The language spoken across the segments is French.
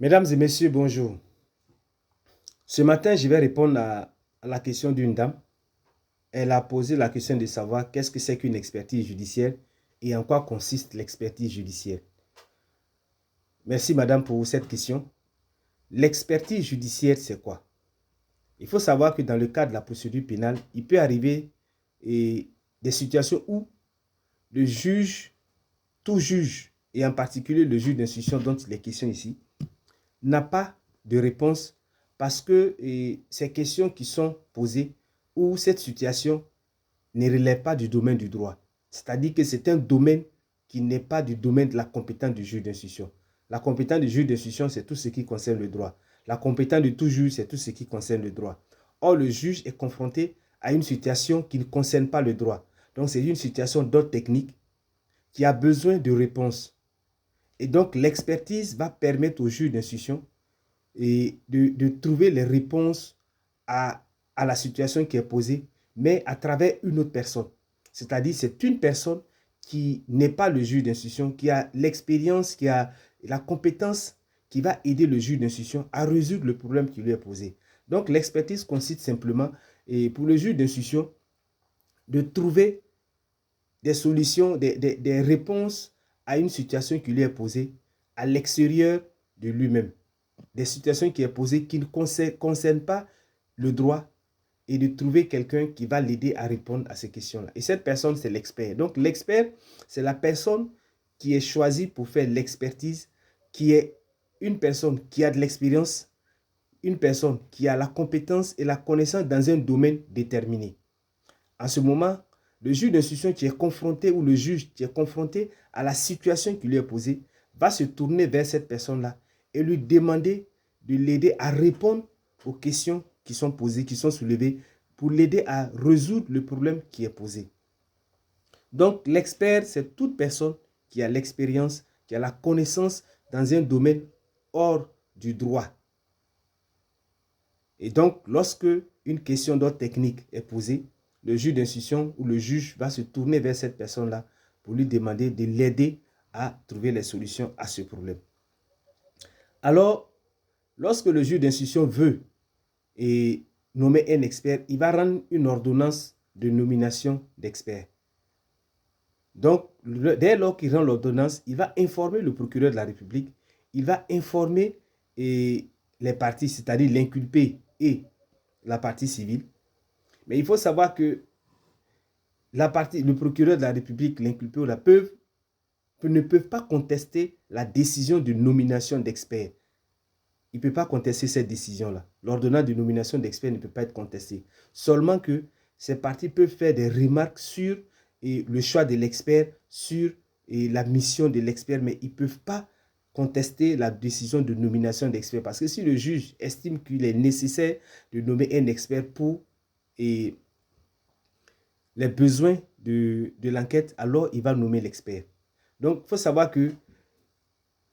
Mesdames et messieurs, bonjour. Ce matin, je vais répondre à la question d'une dame. Elle a posé la question de savoir qu'est-ce que c'est qu'une expertise judiciaire et en quoi consiste l'expertise judiciaire. Merci madame pour cette question. L'expertise judiciaire, c'est quoi? Il faut savoir que dans le cadre de la procédure pénale, il peut arriver des situations où le juge, tout juge, et en particulier le juge d'instruction dont il est question ici, n'a pas de réponse parce que ces questions qui sont posées ou cette situation ne relève pas du domaine du droit. C'est-à-dire que c'est un domaine qui n'est pas du domaine de la compétence du juge d'instruction. La compétence du juge d'instruction, c'est tout ce qui concerne le droit. La compétence de tout juge, c'est tout ce qui concerne le droit. Or, le juge est confronté à une situation qui ne concerne pas le droit. Donc, c'est une situation d'ordre technique qui a besoin de réponses. Et donc, l'expertise va permettre au juge d'instruction de trouver les réponses à la situation qui est posée, mais à travers une autre personne. C'est-à-dire, c'est une personne qui n'est pas le juge d'instruction, qui a l'expérience, qui a la compétence, qui va aider le juge d'instruction à résoudre le problème qui lui est posé. Donc, l'expertise consiste simplement, pour le juge d'instruction, de trouver des solutions, des réponses à une situation qui lui est posée à l'extérieur de lui-même. Des situations qui est posées qui ne concernent pas le droit et de trouver quelqu'un qui va l'aider à répondre à ces questions-là. Et cette personne, c'est l'expert. Donc, l'expert, c'est la personne qui est choisie pour faire l'expertise, qui est une personne qui a de l'expérience, une personne qui a la compétence et la connaissance dans un domaine déterminé. En ce moment, le juge d'instruction qui est confronté ou le juge qui est confronté à la situation qui lui est posée va se tourner vers cette personne-là et lui demander de l'aider à répondre aux questions qui sont posées, qui sont soulevées, pour l'aider à résoudre le problème qui est posé. Donc, l'expert, c'est toute personne qui a l'expérience, qui a la connaissance dans un domaine hors du droit. Et donc, lorsque une question d'ordre technique est posée, le juge d'instruction ou le juge va se tourner vers cette personne-là pour lui demander de l'aider à trouver les solutions à ce problème. Alors, lorsque le juge d'instruction veut nommer un expert, il va rendre une ordonnance de nomination d'expert. Donc, dès lors qu'il rend l'ordonnance, il va informer le procureur de la République, il va informer les parties, c'est-à-dire l'inculpé et la partie civile. Mais il faut savoir que le procureur de la République, l'inculpé ou ne peuvent pas contester la décision de nomination d'experts. Il ne peut pas contester cette décision-là. L'ordonnance de nomination d'experts ne peut pas être contestée. Seulement que ces parties peuvent faire des remarques sur le choix de l'expert, sur la mission de l'expert, mais ils ne peuvent pas contester la décision de nomination d'experts. Parce que si le juge estime qu'il est nécessaire de nommer un expert pour les besoins de l'enquête, alors il va nommer l'expert. Donc, il faut savoir que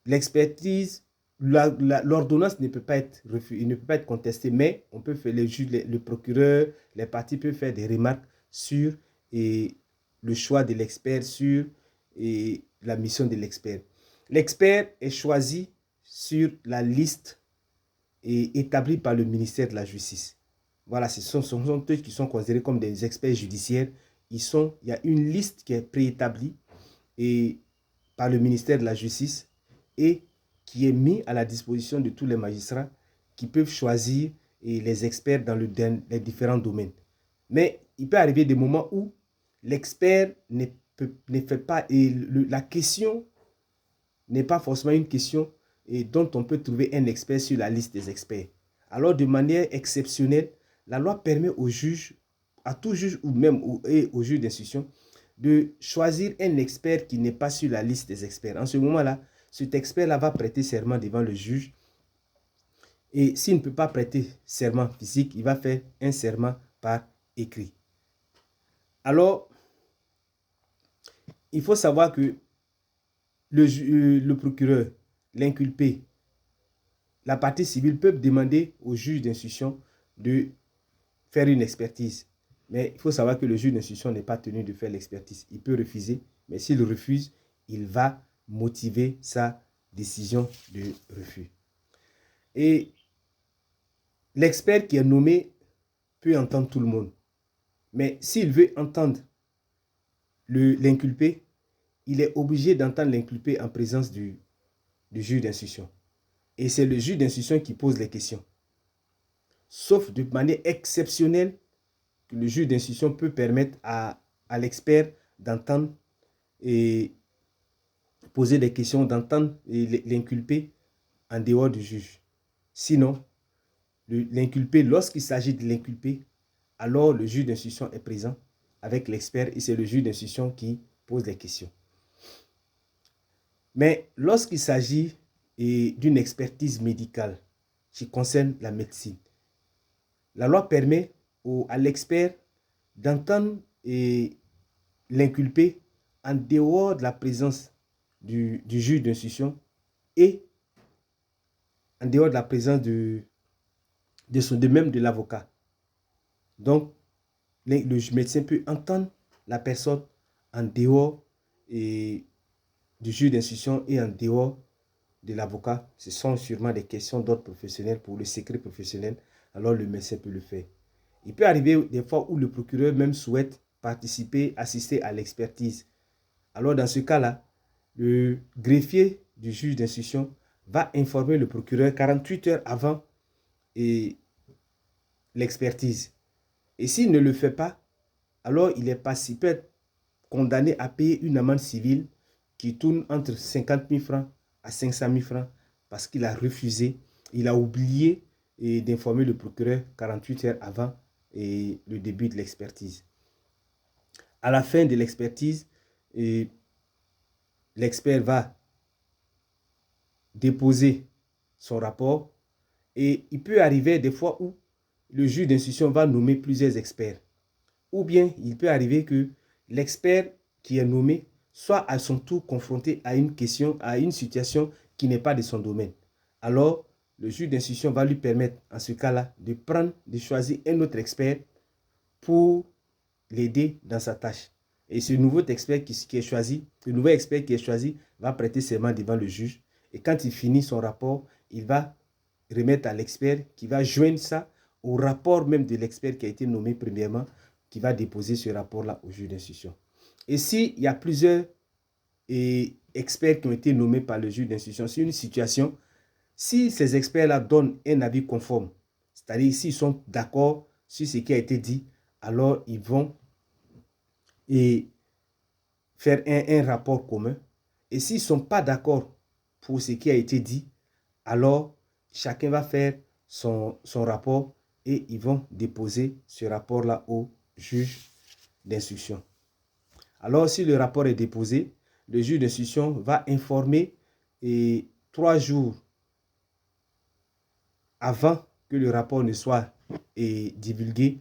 l'expertise, l'ordonnance ne peut pas être refusée, ne peut pas être contestée, mais on peut faire, le procureur, les parties peuvent faire des remarques sur le choix de l'expert, sur la mission de l'expert. L'expert est choisi sur la liste établie par le ministère de la Justice. Voilà, ce sont eux qui sont considérés comme des experts judiciaires. Il y a une liste qui est préétablie par le ministère de la Justice et qui est mise à la disposition de tous les magistrats qui peuvent choisir les experts dans les différents domaines. Mais il peut arriver des moments où l'expert ne fait pas, la question n'est pas forcément une question dont on peut trouver un expert sur la liste des experts. Alors, de manière exceptionnelle, la loi permet au juge, à tout juge ou même au juge d'instruction, de choisir un expert qui n'est pas sur la liste des experts. En ce moment-là, cet expert-là va prêter serment devant le juge. Et s'il ne peut pas prêter serment physique, il va faire un serment par écrit. Alors, il faut savoir que le procureur, l'inculpé, la partie civile peuvent demander au juge d'instruction de faire une expertise. Mais il faut savoir que le juge d'instruction n'est pas tenu de faire l'expertise. Il peut refuser, mais s'il refuse, il va motiver sa décision de refus. Et l'expert qui est nommé peut entendre tout le monde. Mais s'il veut entendre l'inculpé, il est obligé d'entendre l'inculpé en présence du juge d'instruction. Et c'est le juge d'instruction qui pose les questions. Sauf de manière exceptionnelle que le juge d'instruction peut permettre à l'expert d'entendre et poser des questions, d'entendre l'inculpé en dehors du juge. Sinon, l'inculpé, lorsqu'il s'agit de l'inculpé, alors le juge d'instruction est présent avec l'expert et c'est le juge d'instruction qui pose les questions. Mais lorsqu'il s'agit d'une expertise médicale qui concerne la médecine, la loi permet à l'expert d'entendre l'inculpé en dehors de la présence du juge d'instruction et en dehors de la présence de même de l'avocat. Donc, le médecin peut entendre la personne en dehors du juge d'instruction et en dehors de l'avocat. Ce sont sûrement des questions d'ordre professionnel pour le secret professionnel. Alors, le médecin peut le faire. Il peut arriver des fois où le procureur même souhaite participer, assister à l'expertise. Alors, dans ce cas-là, le greffier du juge d'instruction va informer le procureur 48 heures avant l'expertise. Et s'il ne le fait pas, alors il peut être condamné à payer une amende civile qui tourne entre 50 000 francs à 500 000 francs parce qu'il a refusé, il a oublié d'informer le procureur 48 heures avant le début de l'expertise. À la fin de l'expertise, l'expert va déposer son rapport et il peut arriver des fois où le juge d'instruction va nommer plusieurs experts. Ou bien il peut arriver que l'expert qui est nommé soit à son tour confronté à une question, à une situation qui n'est pas de son domaine. Alors, le juge d'instruction va lui permettre, en ce cas-là, de choisir un autre expert pour l'aider dans sa tâche. Et ce nouveau expert qui est choisi, le nouvel expert qui est choisi va prêter serment devant le juge. Et quand il finit son rapport, il va remettre à l'expert qui va joindre ça au rapport même de l'expert qui a été nommé premièrement, qui va déposer ce rapport-là au juge d'instruction. Et s'il y a plusieurs experts qui ont été nommés par le juge d'instruction sur une situation, si ces experts-là donnent un avis conforme, c'est-à-dire s'ils sont d'accord sur ce qui a été dit, alors ils vont faire un rapport commun. Et s'ils ne sont pas d'accord pour ce qui a été dit, alors chacun va faire son rapport et ils vont déposer ce rapport-là au juge d'instruction. Alors, si le rapport est déposé, le juge d'instruction va informer 3 jours avant que le rapport ne soit divulgué,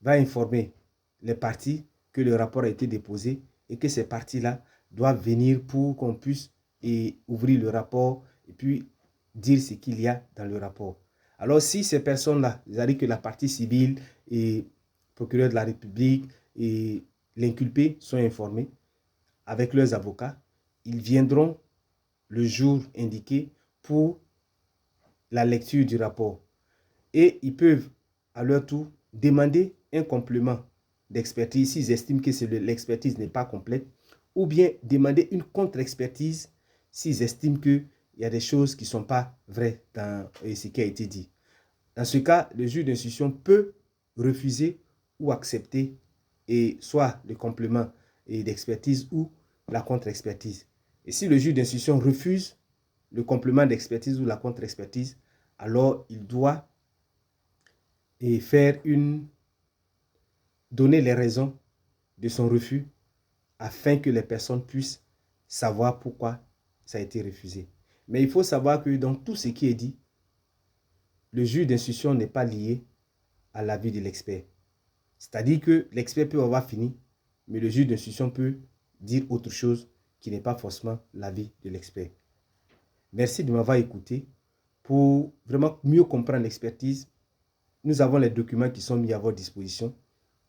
va informer les parties que le rapport a été déposé et que ces parties-là doivent venir pour qu'on puisse ouvrir le rapport et puis dire ce qu'il y a dans le rapport. Alors, si ces personnes-là, c'est-à-dire que la partie civile et procureur de la République et l'inculpé sont informés avec leurs avocats, ils viendront le jour indiqué pour la lecture du rapport. Et ils peuvent à leur tour demander un complément d'expertise s'ils estiment que l'expertise n'est pas complète, ou bien demander une contre-expertise s'ils estiment qu'il y a des choses qui ne sont pas vraies dans ce qui a été dit. Dans ce cas, le juge d'instruction peut refuser ou accepter soit le complément d'expertise ou la contre-expertise. Et si le juge d'instruction refuse le complément d'expertise ou la contre-expertise, alors il doit donner les raisons de son refus afin que les personnes puissent savoir pourquoi ça a été refusé. Mais il faut savoir que dans tout ce qui est dit, le juge d'instruction n'est pas lié à l'avis de l'expert. C'est-à-dire que l'expert peut avoir fini, mais le juge d'instruction peut dire autre chose qui n'est pas forcément l'avis de l'expert. Merci de m'avoir écouté. Pour vraiment mieux comprendre l'expertise, nous avons les documents qui sont mis à votre disposition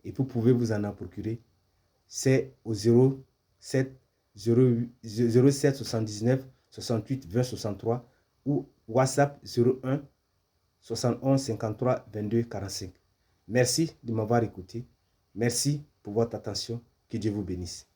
et vous pouvez vous en procurer. C'est au 07 79 68 20 63 ou WhatsApp 01 71 53 22 45. Merci de m'avoir écouté. Merci pour votre attention. Que Dieu vous bénisse.